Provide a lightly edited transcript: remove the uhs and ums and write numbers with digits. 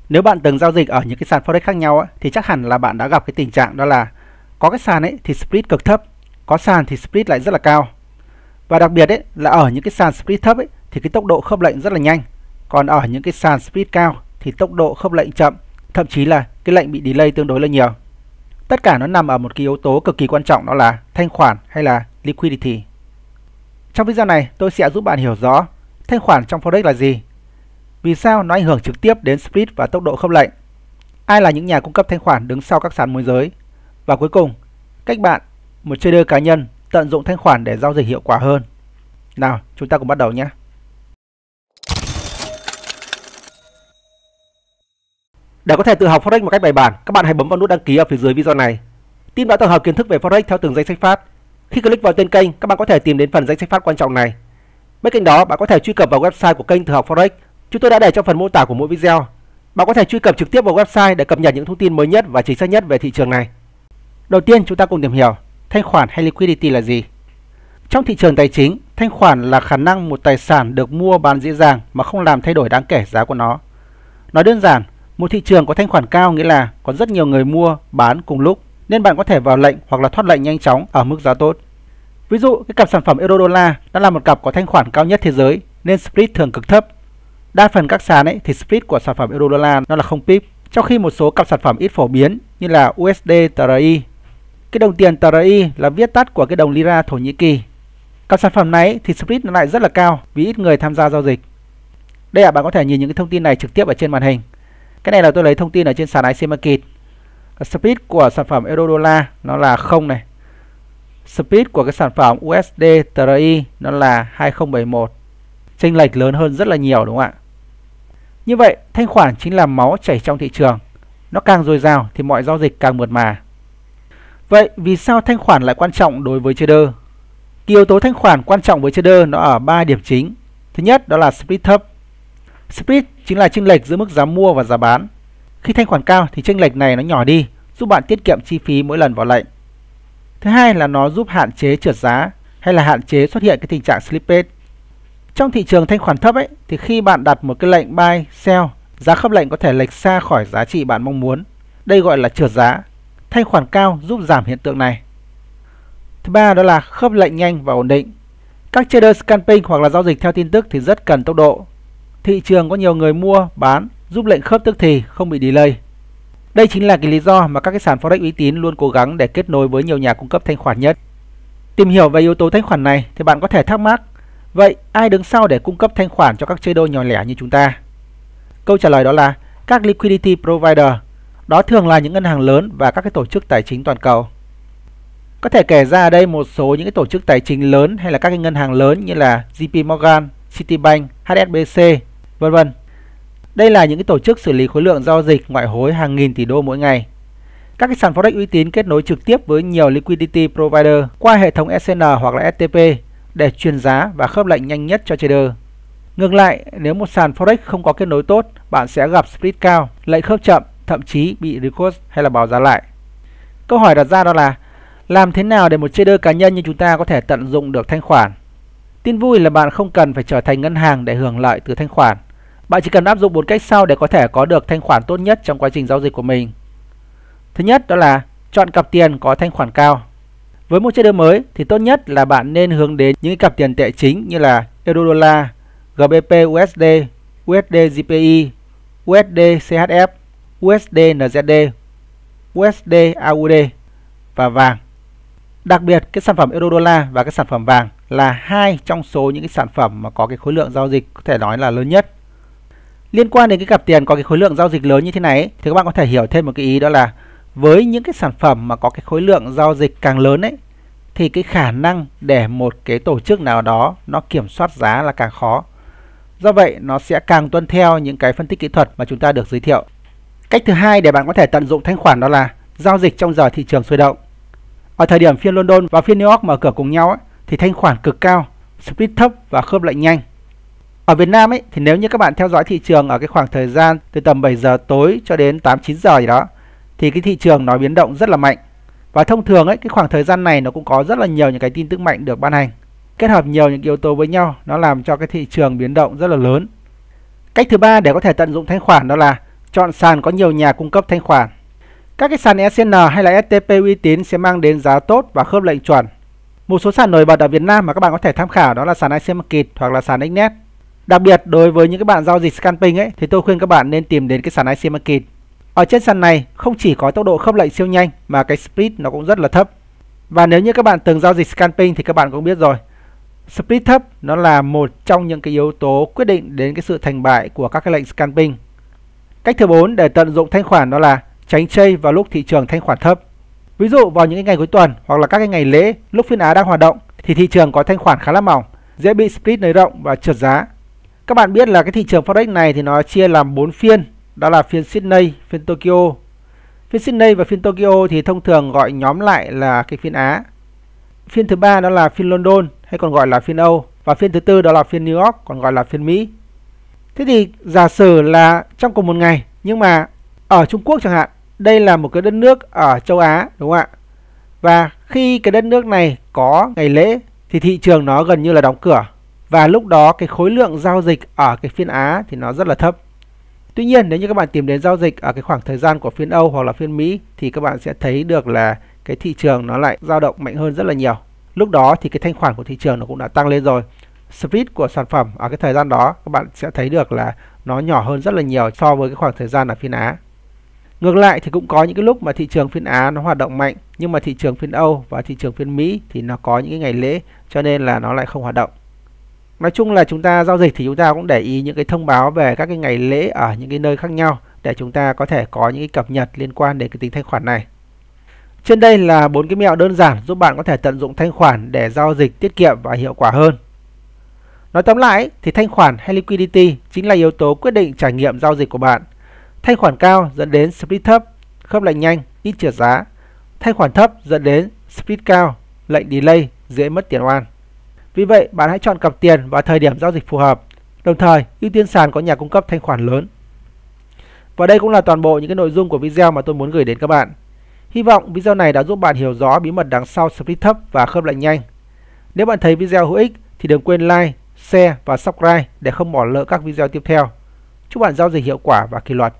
Nếu bạn từng giao dịch ở những cái sàn Forex khác nhau á, thì chắc hẳn là bạn đã gặp cái tình trạng đó là có cái sàn ấy thì split cực thấp, có sàn thì split lại rất là cao. Và đặc biệt ấy là ở những cái sàn split thấp ấy thì cái tốc độ khớp lệnh rất là nhanh. Còn ở những cái sàn split cao thì tốc độ khớp lệnh chậm, thậm chí là cái lệnh bị delay tương đối là nhiều. Tất cả nó nằm ở một cái yếu tố cực kỳ quan trọng, đó là thanh khoản hay là liquidity. Trong video này tôi sẽ giúp bạn hiểu rõ thanh khoản trong Forex là gì, vì sao nó ảnh hưởng trực tiếp đến split và tốc độ khớp lệnh, ai là những nhà cung cấp thanh khoản đứng sau các sàn môi giới, và cuối cùng cách bạn, một trader cá nhân, tận dụng thanh khoản để giao dịch hiệu quả hơn. Nào, chúng ta cùng bắt đầu nhé. Để có thể tự học Forex một cách bài bản, các bạn hãy bấm vào nút đăng ký ở phía dưới video này. Team đã tổng hợp kiến thức về Forex theo từng danh sách phát. Khi click vào tên kênh, các bạn có thể tìm đến phần danh sách phát quan trọng này. Bên cạnh đó, bạn có thể truy cập vào website của kênh Tự học Forex. Chúng tôi đã để trong phần mô tả của mỗi video. Bạn có thể truy cập trực tiếp vào website để cập nhật những thông tin mới nhất và chính xác nhất về thị trường này. Đầu tiên, chúng ta cùng tìm hiểu thanh khoản hay liquidity là gì. Trong thị trường tài chính, thanh khoản là khả năng một tài sản được mua bán dễ dàng mà không làm thay đổi đáng kể giá của nó. Nói đơn giản, một thị trường có thanh khoản cao nghĩa là có rất nhiều người mua, bán cùng lúc, nên bạn có thể vào lệnh hoặc là thoát lệnh nhanh chóng ở mức giá tốt. Ví dụ, cái cặp sản phẩm euro đô la đã là một cặp có thanh khoản cao nhất thế giới nên split thường cực thấp. Đa phần các sàn ấy thì split của sản phẩm euro đô la nó là 0 pip, trong khi một số cặp sản phẩm ít phổ biến như là USD TRY. Cái đồng tiền TRY là viết tắt của cái đồng lira Thổ Nhĩ Kỳ. Cặp sản phẩm này thì split nó lại rất là cao vì ít người tham gia giao dịch. Đây bạn có thể nhìn những cái thông tin này trực tiếp ở trên màn hình. Cái này là tôi lấy thông tin ở trên sàn IC Market. Split của sản phẩm euro đô la nó là 0 này. Split của cái sản phẩm USD TRY nó là 2071. Chênh lệch lớn hơn rất là nhiều, đúng không ạ? Như vậy, thanh khoản chính là máu chảy trong thị trường. Nó càng dồi dào thì mọi giao dịch càng mượt mà. Vậy vì sao thanh khoản lại quan trọng đối với trader? Cái yếu tố thanh khoản quan trọng với trader nó ở 3 điểm chính. Thứ nhất đó là split thấp. Split chính là chênh lệch giữa mức giá mua và giá bán. Khi thanh khoản cao thì chênh lệch này nó nhỏ đi, giúp bạn tiết kiệm chi phí mỗi lần vào lệnh. Thứ hai là nó giúp hạn chế trượt giá hay là hạn chế xuất hiện cái tình trạng slippage. Trong thị trường thanh khoản thấp ấy thì khi bạn đặt một cái lệnh buy, sell, giá khớp lệnh có thể lệch xa khỏi giá trị bạn mong muốn. Đây gọi là trượt giá. Thanh khoản cao giúp giảm hiện tượng này. Thứ ba đó là khớp lệnh nhanh và ổn định. Các trader scalping hoặc là giao dịch theo tin tức thì rất cần tốc độ. Thị trường có nhiều người mua, bán giúp lệnh khớp tức thì, không bị delay. Đây chính là cái lý do mà các cái sàn Forex uy tín luôn cố gắng để kết nối với nhiều nhà cung cấp thanh khoản nhất. Tìm hiểu về yếu tố thanh khoản này thì bạn có thể thắc mắc, vậy ai đứng sau để cung cấp thanh khoản cho các trader nhỏ lẻ như chúng ta? Câu trả lời đó là các liquidity provider. Đó thường là những ngân hàng lớn và các cái tổ chức tài chính toàn cầu. Có thể kể ra ở đây một số những cái tổ chức tài chính lớn hay là các cái ngân hàng lớn như là JP Morgan, Citibank, HSBC, vân vân. Đây là những cái tổ chức xử lý khối lượng giao dịch ngoại hối hàng nghìn tỷ đô mỗi ngày. Các cái sàn Forex uy tín kết nối trực tiếp với nhiều liquidity provider qua hệ thống SN hoặc là STP để truyền giá và khớp lệnh nhanh nhất cho trader. Ngược lại, nếu một sàn Forex không có kết nối tốt, bạn sẽ gặp split cao, lệnh khớp chậm, thậm chí bị request hay là báo giá lại. Câu hỏi đặt ra đó là làm thế nào để một trader cá nhân như chúng ta có thể tận dụng được thanh khoản? Tin vui là bạn không cần phải trở thành ngân hàng để hưởng lợi từ thanh khoản. Bạn chỉ cần áp dụng 4 cách sau để có thể có được thanh khoản tốt nhất trong quá trình giao dịch của mình. Thứ nhất đó là chọn cặp tiền có thanh khoản cao. Với một trader mới thì tốt nhất là bạn nên hướng đến những cặp tiền tệ chính như là euro đô la, GBP USD, USD JPY, USD CHF, USD NZD, USD AUD và vàng. Đặc biệt cái sản phẩm euro đô la và cái sản phẩm vàng là hai trong số những cái sản phẩm mà có cái khối lượng giao dịch có thể nói là lớn nhất. Liên quan đến cái cặp tiền có cái khối lượng giao dịch lớn như thế này thì các bạn có thể hiểu thêm một cái ý, đó là với những cái sản phẩm mà có cái khối lượng giao dịch càng lớn ấy thì cái khả năng để một cái tổ chức nào đó nó kiểm soát giá là càng khó. Do vậy nó sẽ càng tuân theo những cái phân tích kỹ thuật mà chúng ta được giới thiệu. Cách thứ hai để bạn có thể tận dụng thanh khoản đó là giao dịch trong giờ thị trường sôi động. Ở thời điểm phiên London và phiên New York mở cửa cùng nhau ấy, thì thanh khoản cực cao, split thấp và khớp lệnh nhanh. Ở Việt Nam ấy thì nếu như các bạn theo dõi thị trường ở cái khoảng thời gian từ tầm 7 giờ tối cho đến 8-9 giờ gì đó thì cái thị trường nó biến động rất là mạnh. Và thông thường ấy cái khoảng thời gian này nó cũng có rất là nhiều những cái tin tức mạnh được ban hành. Kết hợp nhiều những yếu tố với nhau nó làm cho cái thị trường biến động rất là lớn. Cách thứ ba để có thể tận dụng thanh khoản đó là chọn sàn có nhiều nhà cung cấp thanh khoản. Các cái sàn ECN hay là STP uy tín sẽ mang đến giá tốt và khớp lệnh chuẩn. Một số sàn nổi bật ở Việt Nam mà các bạn có thể tham khảo đó là sàn IC Market hoặc là sàn Xnet. Đặc biệt đối với những các bạn giao dịch scalping ấy thì tôi khuyên các bạn nên tìm đến cái sàn IC Market. Ở trên sàn này không chỉ có tốc độ khớp lệnh siêu nhanh mà cái split nó cũng rất là thấp. Và nếu như các bạn từng giao dịch scalping thì các bạn cũng biết rồi. Split thấp nó là một trong những cái yếu tố quyết định đến cái sự thành bại của các cái lệnh scalping. Cách thứ 4 để tận dụng thanh khoản đó là tránh trade vào lúc thị trường thanh khoản thấp. Ví dụ vào những cái ngày cuối tuần hoặc là các cái ngày lễ lúc phiên Á đang hoạt động thì thị trường có thanh khoản khá là mỏng, dễ bị split nới rộng và trượt giá. Các bạn biết là cái thị trường Forex này thì nó chia làm 4 phiên, đó là phiên Sydney, phiên Tokyo. Phiên Sydney và phiên Tokyo thì thông thường gọi nhóm lại là cái phiên Á. Phiên thứ 3 đó là phiên London hay còn gọi là phiên Âu, và phiên thứ 4 đó là phiên New York còn gọi là phiên Mỹ. Thế thì giả sử là trong cùng một ngày nhưng mà ở Trung Quốc chẳng hạn, đây là một cái đất nước ở châu Á đúng không ạ? Và khi cái đất nước này có ngày lễ thì thị trường nó gần như là đóng cửa. Và lúc đó cái khối lượng giao dịch ở cái phiên Á thì nó rất là thấp. Tuy nhiên nếu như các bạn tìm đến giao dịch ở cái khoảng thời gian của phiên Âu hoặc là phiên Mỹ thì các bạn sẽ thấy được là cái thị trường nó lại dao động mạnh hơn rất là nhiều. Lúc đó thì cái thanh khoản của thị trường nó cũng đã tăng lên rồi. Split của sản phẩm ở cái thời gian đó các bạn sẽ thấy được là nó nhỏ hơn rất là nhiều so với cái khoảng thời gian ở phiên Á. Ngược lại thì cũng có những cái lúc mà thị trường phiên Á nó hoạt động mạnh, nhưng mà thị trường phiên Âu và thị trường phiên Mỹ thì nó có những cái ngày lễ cho nên là nó lại không hoạt động. Nói chung là chúng ta giao dịch thì chúng ta cũng để ý những cái thông báo về các cái ngày lễ ở những cái nơi khác nhau để chúng ta có thể có những cái cập nhật liên quan đến cái tính thanh khoản này. Trên đây là 4 cái mẹo đơn giản giúp bạn có thể tận dụng thanh khoản để giao dịch tiết kiệm và hiệu quả hơn. Nói tóm lại thì thanh khoản hay liquidity chính là yếu tố quyết định trải nghiệm giao dịch của bạn. Thanh khoản cao dẫn đến split thấp, khớp lệnh nhanh, ít trượt giá. Thanh khoản thấp dẫn đến split cao, lệnh delay, dễ mất tiền oan. Vì vậy, bạn hãy chọn cặp tiền vào thời điểm giao dịch phù hợp, đồng thời ưu tiên sàn có nhà cung cấp thanh khoản lớn. Và đây cũng là toàn bộ những cái nội dung của video mà tôi muốn gửi đến các bạn. Hy vọng video này đã giúp bạn hiểu rõ bí mật đằng sau split thấp và khớp lệnh nhanh. Nếu bạn thấy video hữu ích thì đừng quên like, share và subscribe để không bỏ lỡ các video tiếp theo. Chúc bạn giao dịch hiệu quả và kỷ luật.